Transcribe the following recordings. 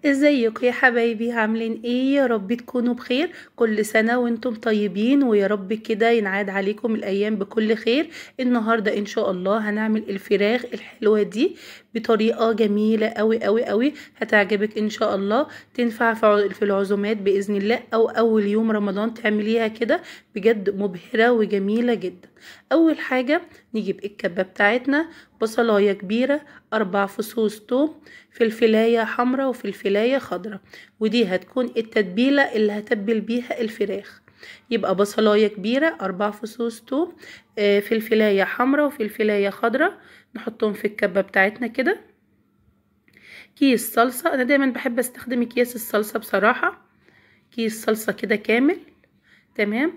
ازيكم يا حبايبي؟ عاملين ايه؟ يا رب تكونوا بخير. كل سنة وانتم طيبين، ويا رب كده ينعاد عليكم الايام بكل خير. النهاردة ان شاء الله هنعمل الفراخ الحلوة دي بطريقة جميلة قوي قوي قوي، هتعجبك ان شاء الله. تنفع في العزومات باذن الله، او اول يوم رمضان تعمليها كده، بجد مبهرة وجميلة جدا. اول حاجة نجيب الكبة بتاعتنا، بصلاية كبيرة، 4 فصوص توم، فلفلاية حمراء وفلفلاية خضراء، ودي هتكون التتبيلة اللي هتبل بيها الفراخ. يبقى بصلاية كبيرة، 4 فصوص توم، فلفلاية حمراء وفلفلاية خضراء، نحطهم في الكبة بتاعتنا كده. كيس صلصة، أنا دايما بحب استخدم أكياس الصلصة بصراحة. كيس صلصة كده كامل. تمام.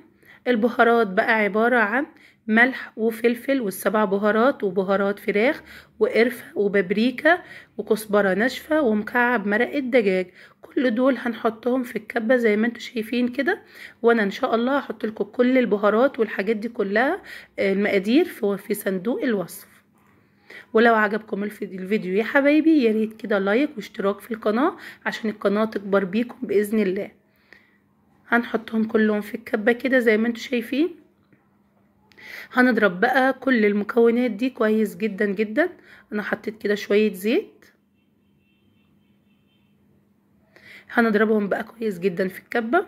البهارات بقى عبارة عن ملح وفلفل وال7 بهارات، وبهارات فراخ، وقرفة وبابريكا، وكزبرة ناشفة، ومكعب مرق الدجاج. كل دول هنحطهم في الكبة زي ما انتوا شايفين كده. وانا ان شاء الله هحط لكم كل البهارات والحاجات دي كلها، المقادير في صندوق الوصف. ولو عجبكم الفيديو يا حبايبي، يا ريت كده لايك واشتراك في القناة عشان القناة تكبر بيكم بإذن الله. هنحطهم كلهم في الكبة كده زي ما انتوا شايفين. هنضرب بقى كل المكونات دي كويس جدا جدا. انا حطيت كده شوية زيت، هنضربهم بقى كويس جدا في الكبة.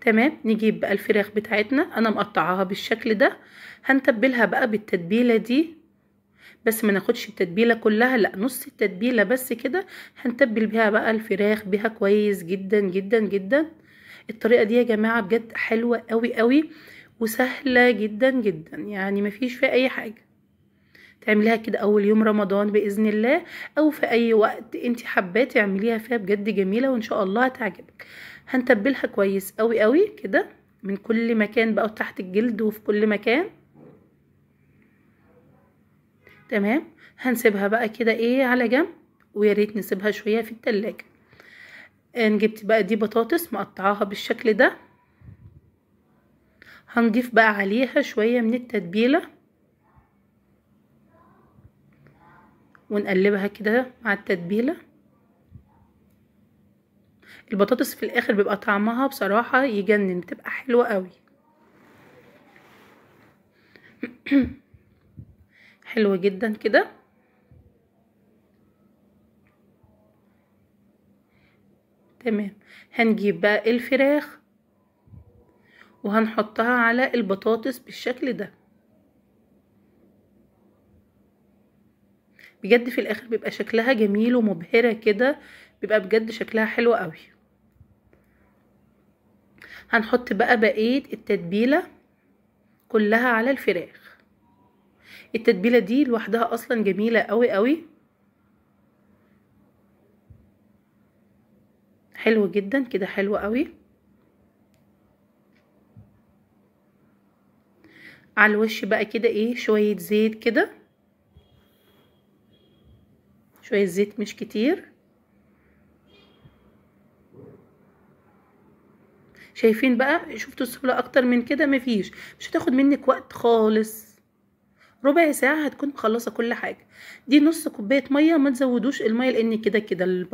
تمام. نجيب بقى الفراخ بتاعتنا، انا مقطعاها بالشكل ده. هنتبلها بقى بالتتبيلة دي، بس ما ناخدش التتبيلة كلها، لا، نص التتبيلة بس كده. هنتبل بيها بقى الفراخ بيها كويس جدا جدا جدا. الطريقة دي يا جماعة بجد حلوة قوي قوي، وسهلة جدا جدا، يعني مفيش فيها اي حاجة. تعمليها كده اول يوم رمضان باذن الله، او في اي وقت انت حباه تعمليها فيها، بجد جميله وان شاء الله هتعجبك. هنتبلها كويس قوي قوي كده من كل مكان بقى، وتحت الجلد وفي كل مكان. تمام. هنسيبها بقى كده ايه على جنب، ويا ريت نسيبها شويه في التلاجة. جبت بقى دي بطاطس مقطعاها بالشكل ده. هنضيف بقى عليها شويه من التتبيله، ونقلبها كده مع التتبيله. البطاطس في الاخر بيبقى طعمها بصراحة يجنن، بتبقى حلوة قوي. حلوة جدا كده. تمام. هنجيب بقى الفراخ وهنحطها على البطاطس بالشكل ده. بجد في الاخر بيبقى شكلها جميل ومبهرة كده، بيبقى بجد شكلها حلو قوي. هنحط بقى بقية التتبيلة كلها على الفراخ. التتبيلة دي لوحدها اصلا جميلة قوي قوي. حلو جدا كده، حلو قوي. على الوش بقى كده ايه شوية زيت كده، شوية زيت مش كتير. شايفين بقى؟ شفتوا السهولة؟ اكتر من كده مفيش، مش هتاخد منك وقت خالص. ربع ساعة هتكون مخلصة كل حاجة. دي نص كوباية مية، ما تزودوش المية، لان كده كده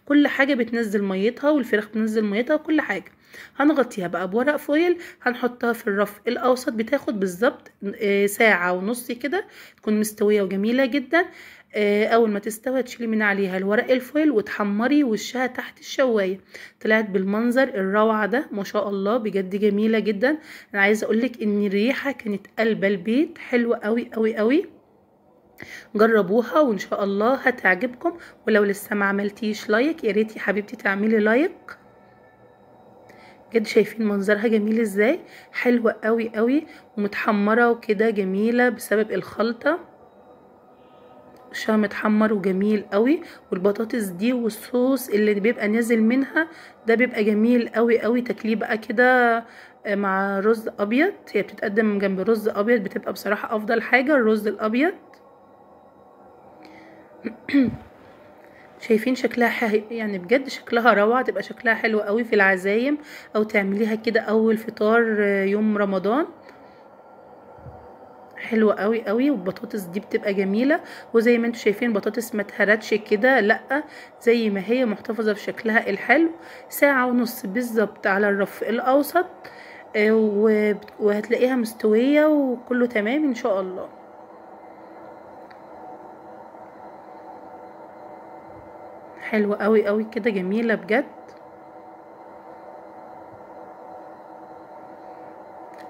كل حاجة بتنزل ميتها، والفراخ بتنزل ميتها وكل حاجة. هنغطيها بقى بورق فويل، هنحطها في الرف الاوسط، بتاخد بالظبط ساعة ونص كده، تكون مستوية وجميلة جدا. اول ما تستوي تشيلي من عليها الورق الفويل وتحمري وشها تحت الشواية. طلعت بالمنظر الروعة ده ما شاء الله، بجد جميلة جدا. انا عايزة اقولك ان الريحة كانت قلب البيت، حلوة قوي قوي قوي. جربوها وان شاء الله هتعجبكم. ولو لسه ما عملتيش لايك، يا ريت يا حبيبتي تعملي لايك. بجد شايفين منظرها جميل ازاي؟ حلوة قوي قوي، ومتحمرة وكده جميلة بسبب الخلطة. وشها متحمر وجميل قوي، والبطاطس دي والصوص اللي بيبقى نازل منها ده بيبقى جميل قوي قوي. تاكليه بقى كده مع رز ابيض، هي بتتقدم جنب رز ابيض، بتبقى بصراحة افضل حاجة الرز الابيض. شايفين شكلها يعني بجد شكلها روعة، تبقى شكلها حلو قوي في العزايم، او تعمليها كده اول فطار يوم رمضان. حلوة قوي قوي، والبطاطس دي بتبقى جميلة. وزي ما انتوا شايفين البطاطس ما اتهرتش كده، لا زي ما هي محتفظة بشكلها الحلو. ساعة ونص بالظبط على الرف الاوسط، وهتلاقيها مستوية وكله تمام ان شاء الله. حلوة قوي قوي كده، جميلة بجد.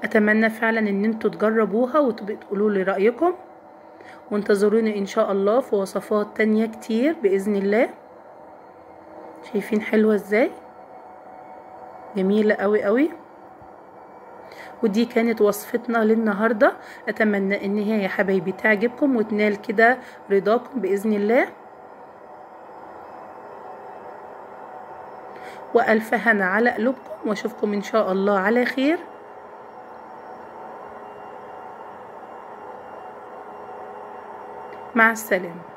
اتمنى فعلا ان انتوا تجربوها وتقولوا لي رأيكم، وانتظروني ان شاء الله في وصفات تانية كتير بإذن الله. شايفين حلوة ازاي؟ جميلة قوي قوي. ودي كانت وصفتنا للنهاردة. اتمنى ان هي يا حبايبي تعجبكم وتنال كده رضاكم بإذن الله. وألف هنا على قلوبكم، واشوفكم ان شاء الله على خير. مع السلامة.